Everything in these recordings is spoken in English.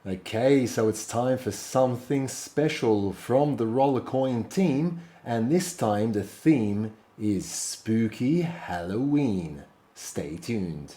Okay, so it's time for something special from the Rollercoin team, and this time the theme is Spooky Halloween. Stay tuned.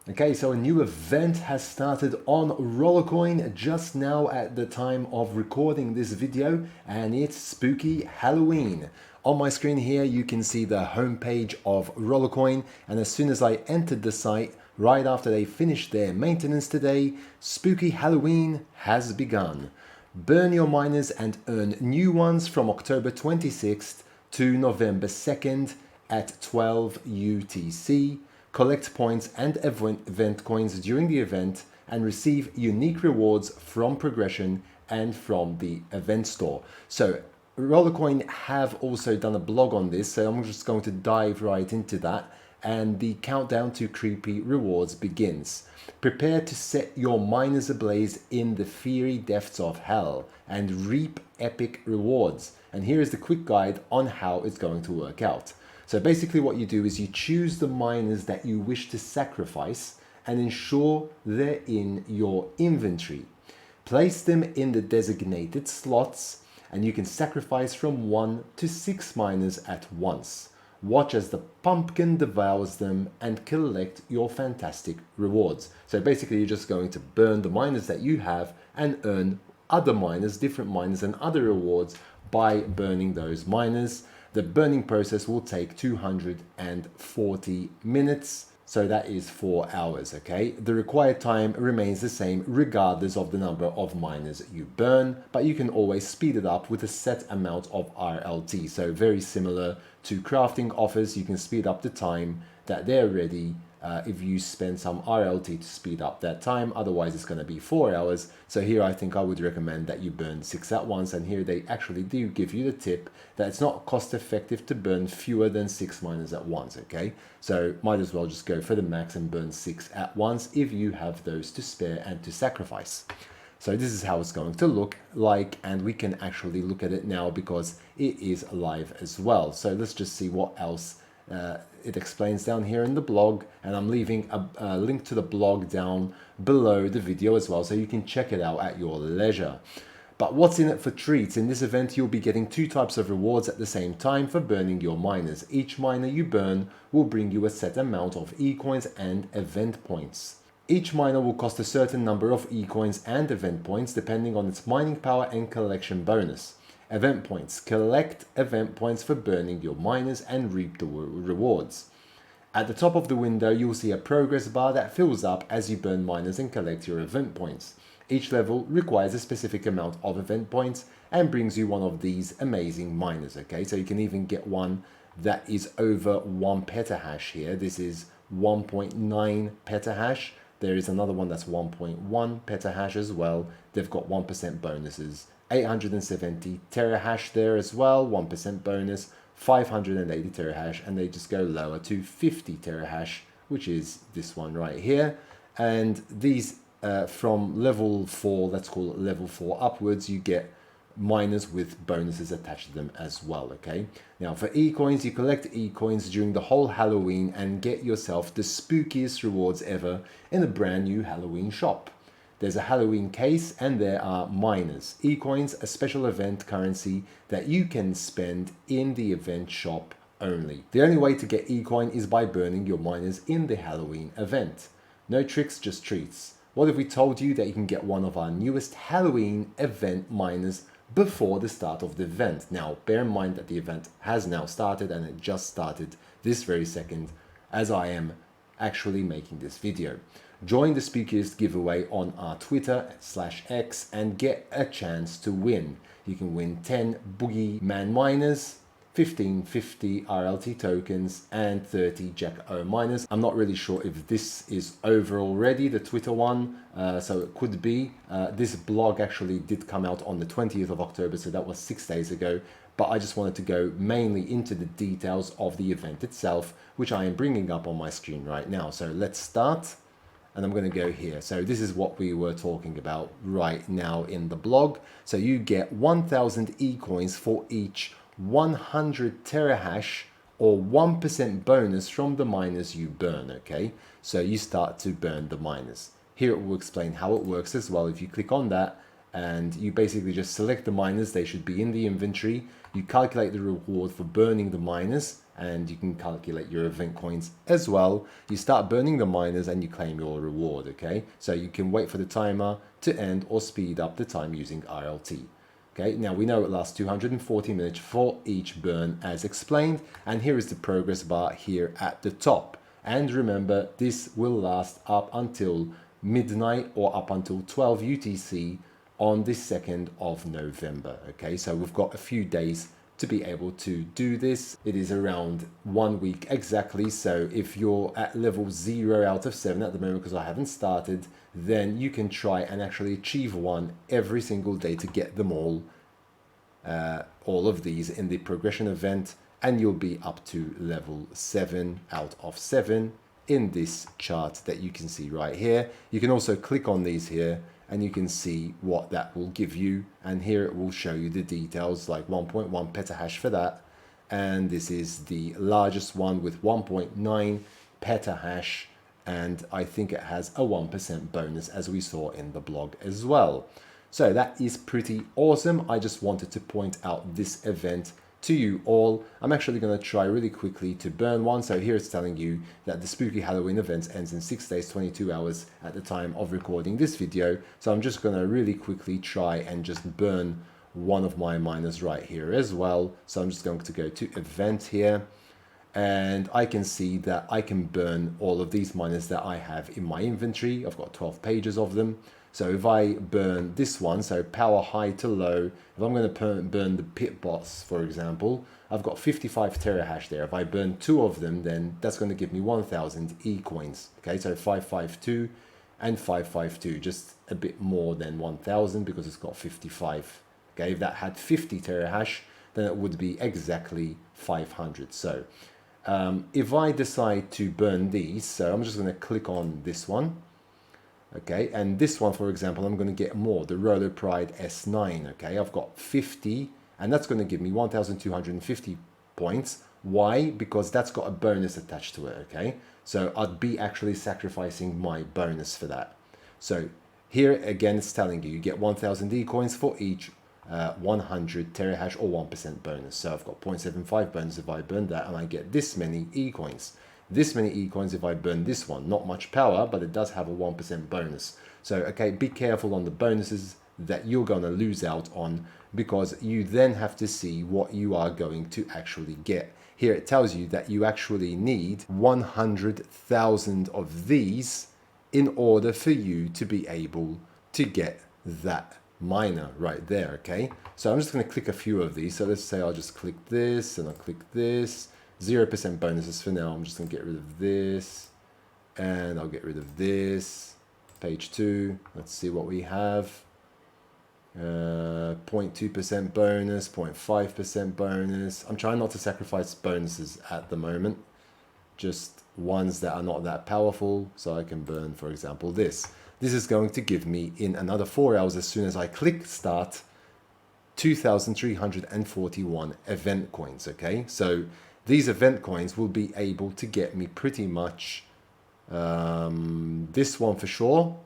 Okay, so a new event has started on Rollercoin just now at the time of recording this video, and it's Spooky Halloween. On my screen here, you can see the homepage of Rollercoin, and as soon as I entered the site, right after they finished their maintenance today, Spooky Halloween has begun. Burn your miners and earn new ones from October 26th to November 2nd at 12 UTC. Collect points and event coins during the event and receive unique rewards from progression and from the event store. So Rollercoin have also done a blog on this, so I'm just going to dive right into that. And the countdown to creepy rewards begins. Prepare to set your miners ablaze in the fiery depths of hell and reap epic rewards. And here is the quick guide on how it's going to work out. So basically what you do is you choose the miners that you wish to sacrifice and ensure they're in your inventory. Place them in the designated slots and you can sacrifice from 1 to 6 miners at once. Watch as the pumpkin devours them and collect your fantastic rewards. So basically you're just going to burn the miners that you have and earn other miners, different miners and other rewards by burning those miners. The burning process will take 240 minutes, so that is 4 hours, okay? The required time remains the same regardless of the number of miners you burn, but you can always speed it up with a set amount of RLT. So very similar to crafting offers, you can speed up the time that they're ready if you spend some RLT to speed up that time. Otherwise it's going to be 4 hours. So here I think I would recommend that you burn 6 at once, and here they actually do give you the tip that it's not cost effective to burn fewer than 6 miners at once, okay? So might as well just go for the max and burn 6 at once if you have those to spare and to sacrifice. So this is how it's going to look like, and we can actually look at it now because it is live as well. So let's just see what else it explains down here in the blog, and I'm leaving a link to the blog down below the video as well, so you can check it out at your leisure. But what's in it for treats? In this event, you'll be getting 2 types of rewards at the same time for burning your miners. Each miner you burn will bring you a set amount of E-coins and event points. Each miner will cost a certain number of E-coins and event points depending on its mining power and collection bonus. Event points. Collect event points for burning your miners and reap the rewards. At the top of the window, you'll see a progress bar that fills up as you burn miners and collect your event points. Each level requires a specific amount of event points and brings you one of these amazing miners, okay? So you can even get one that is over 1 petahash here. This is 1.9 petahash. There is another one that's 1.1 petahash as well. They've got 1% bonuses. 870 terahash there as well, 1% bonus, 580 terahash, and they just go lower to 50 terahash, which is this one right here. And these from level 4, let's call it level 4 upwards, you get miners with bonuses attached to them as well, okay? Now for E-coins, you collect E-coins during the whole Halloween and get yourself the spookiest rewards ever in a brand new Halloween shop. There's a Halloween case and there are miners. E-coins, a special event currency that you can spend in the event shop only. The only way to get E-coin is by burning your miners in the Halloween event. No tricks, just treats. What if we told you that you can get one of our newest Halloween event miners before the start of the event? Now, bear in mind that the event has now started, and it just started this very second as I am actually making this video. Join the Spookiest giveaway on our Twitter/X and get a chance to win. You can win 10 Boogeyman miners, 15 50 RLT tokens, and 30 Jack-O miners. I'm not really sure if this is over already, the Twitter one, so it could be. This blog actually did come out on the 20th of October, so that was 6 days ago. But I just wanted to go mainly into the details of the event itself, which I am bringing up on my screen right now. So let's start. And I'm going to go here. So this is what we were talking about right now in the blog. So you get 1000 E-coins for each 100 terahash or 1% bonus from the miners you burn, okay? So you start to burn the miners. Here it will explain how it works as well. If you click on that and you basically just select the miners, they should be in the inventory. You calculate the reward for burning the miners, and you can calculate your event coins as well. You start burning the miners and you claim your reward, okay? So you can wait for the timer to end or speed up the time using RLT. Okay, now we know it lasts 240 minutes for each burn as explained, and here is the progress bar here at the top. And remember, this will last up until midnight or up until 12 UTC on the 2nd of November. Okay, so we've got a few days to be able to do this. It is around 1 week exactly. So if you're at level 0 out of 7 at the moment, because I haven't started, then you can try and actually achieve one every single day to get them all of these in the progression event, and you'll be up to level 7 out of 7 in this chart that you can see right here. You can also click on these here and you can see what that will give you, and here it will show you the details, like 1.1 petahash for that, and this is the largest one with 1.9 petahash, and I think it has a 1% bonus as we saw in the blog as well. So that is pretty awesome. I just wanted to point out this event to you all. I'm actually going to try really quickly to burn one. So here it's telling you that the Spooky Halloween event ends in 6 days, 22 hours at the time of recording this video. So I'm just going to really quickly try and just burn one of my miners right here as well. So I'm just going to go to event here, and I can see that I can burn all of these miners that I have in my inventory. I've got 12 pages of them. So if I burn this one, so power high to low, if I'm going to burn the pit boss, for example, I've got 55 terahash there. If I burn 2 of them, then that's going to give me 1000 e-coins. Okay, so 552 and 552, just a bit more than 1000 because it's got 55. Okay, if that had 50 terahash, then it would be exactly 500. So if I decide to burn these, so I'm just going to click on this one. Okay, and this one, for example, I'm going to get more, the Roller Pride S9. Okay, I've got 50, and that's going to give me 1250 points. Why? Because that's got a bonus attached to it. Okay, so I'd be actually sacrificing my bonus for that. So here again, it's telling you get 1000 e-coins for each 100 terahash or 1% bonus. So I've got 0.75 bonus if I burn that, and I get this many e-coins. This many e-coins if I burn this one. Not much power, but it does have a 1% bonus. So, okay, be careful on the bonuses that you're going to lose out on, because you then have to see what you are going to actually get. Here it tells you that you actually need 100,000 of these in order for you to be able to get that miner right there, okay? So I'm just going to click a few of these. So let's say I'll just click this and I'll click this. 0% bonuses for now. I'm just going to get rid of this, and I'll get rid of this. Page 2. Let's see what we have. 0.2% bonus, 0.5% bonus. I'm trying not to sacrifice bonuses at the moment. Just ones that are not that powerful. So I can burn, for example, this. This is going to give me, in another 4 hours, as soon as I click start, 2,341 event coins, okay? So these event coins will be able to get me pretty much this one for sure,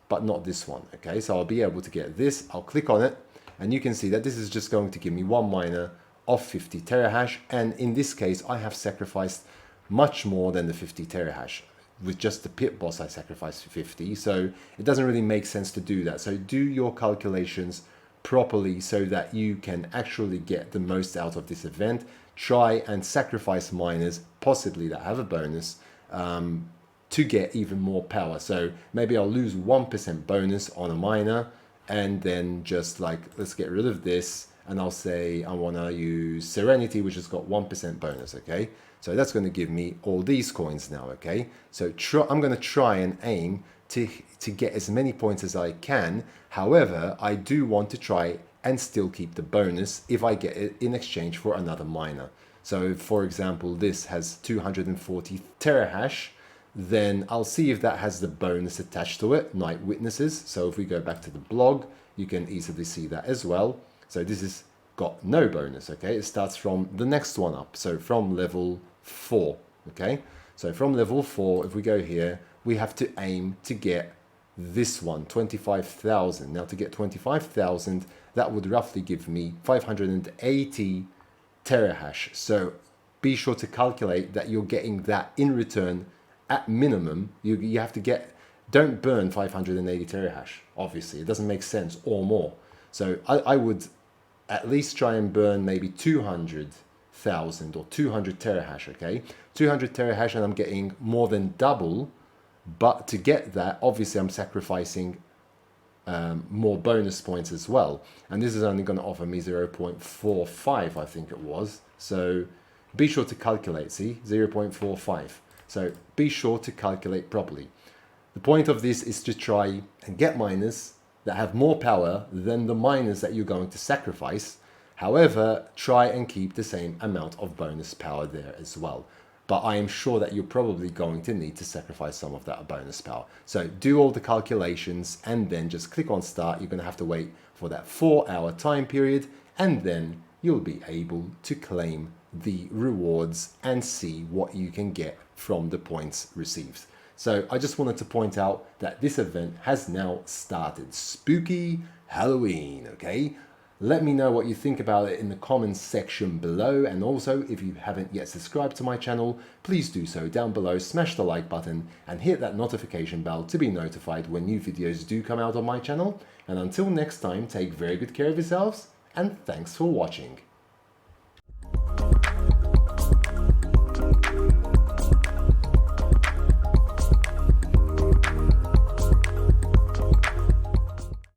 but not this one, okay? So I'll be able to get this. I'll click on it, and you can see that this is just going to give me one miner of 50 terahash, and in this case, I have sacrificed much more than the 50 terahash. With just the pit boss, I sacrificed 50, so it doesn't really make sense to do that. So do your calculations properly so that you can actually get the most out of this event. Try and sacrifice miners, possibly that have a bonus, to get even more power. So maybe I'll lose 1% bonus on a miner, and then just like, let's get rid of this, and I'll say I want to use Serenity, which has got 1% bonus, okay? So that's going to give me all these coins now, okay? So I'm going to try and aim to get as many points as I can. However, I do want to try and still keep the bonus if I get it in exchange for another miner. So for example, this has 240 terahash, then I'll see if that has the bonus attached to it, Night Witnesses. So if we go back to the blog, you can easily see that as well. So this has got no bonus, okay? It starts from the next one up, so from level 4. Okay, so from level 4, if we go here, we have to aim to get this one, 25,000. Now to get 25,000, that would roughly give me 580 terahash. So be sure to calculate that you're getting that in return at minimum. You have to get, don't burn 580 terahash, obviously. It doesn't make sense, or more. So I would at least try and burn maybe 200,000 or 200 terahash, okay? 200 terahash, and I'm getting more than double. But to get that, obviously I'm sacrificing more bonus points as well. And this is only going to offer me 0.45, I think it was. So be sure to calculate, see, 0.45. So be sure to calculate properly. The point of this is to try and get miners that have more power than the miners that you're going to sacrifice. However, try and keep the same amount of bonus power there as well. But I am sure that you're probably going to need to sacrifice some of that bonus power. So do all the calculations and then just click on start. You're going to have to wait for that 4-hour time period, and then you'll be able to claim the rewards and see what you can get from the points received. So I just wanted to point out that this event has now started. Spooky Halloween, okay? Let me know what you think about it in the comments section below, and also if you haven't yet subscribed to my channel, please do so down below, smash the like button and hit that notification bell to be notified when new videos do come out on my channel. And until next time, take very good care of yourselves, and thanks for watching.